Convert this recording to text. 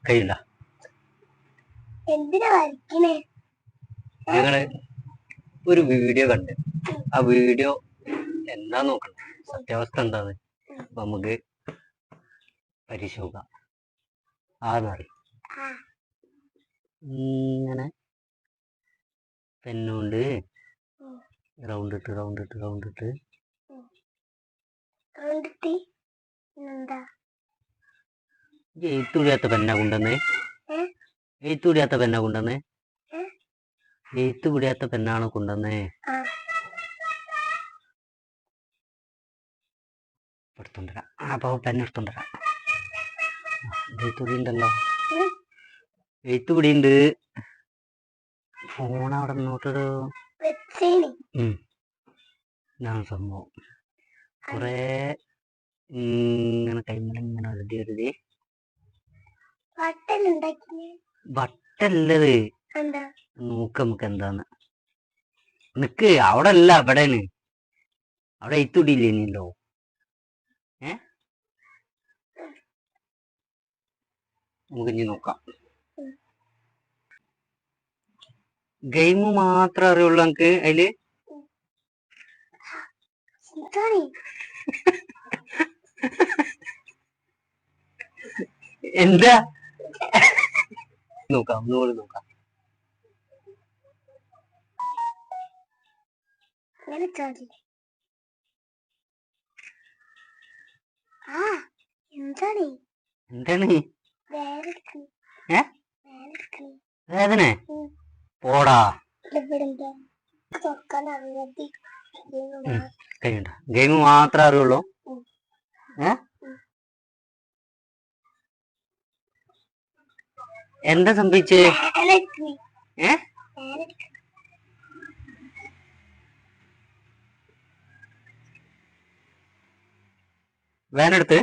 കഴിയില്ല. ഞങ്ങള് ഒരു വീഡിയോ കണ്ട്, ആ വീഡിയോ എന്താ നോക്കണം, സത്യാവസ്ഥ എന്താന്ന് നമുക്ക് പരിശോധിക്കാം. ആന്നറി ഇങ്ങനെ പെണ്ണുകൊണ്ട് റൗണ്ട് ഇട്ട് എഴുത്തുടിയാത്ത പെണ്ണ കൊണ്ടുവന്ന് എഴുത്തുടിയാത്ത പെണ്ണാണ് കൊണ്ടുവന്നേ. എടുത്തോണ്ടരാ. അപ്പൊ പെണ്ണെടുത്തോണ്ടരാ. എഴുത്തുടി ഉണ്ടല്ലോ, എഴുത്തുപിടി ഉണ്ട്. ഫോൺ അവിടെ നോട്ടൊരു ഇതാണ് സംഭവം. കൊറേ ഇങ്ങനെ കൈമലിങ്ങനെ ഒരുതി വട്ടല്ലത്. നോക്ക നമുക്ക് എന്താന്ന്. നിക്ക് അവിടെ അല്ല, അവിടെയാണ്. അവിടെ എഴുത്തുടിയില്ലേനല്ലോ. നമുക്ക് ഇനി നോക്കാം. ഗെയിം മാത്രം അറിയുള്ളൂ എനിക്ക് അതില്. എന്താ നോക്കാം, ഒന്നുകൂടി നോക്കാം. എന്താണ് വേദന? പോടാ. കഴിയണ്ട. ഗെയിം മാത്രമേ അറിയുള്ളൂ. എന്താ സംഭവിച്ചേ? വേനെടുത്ത്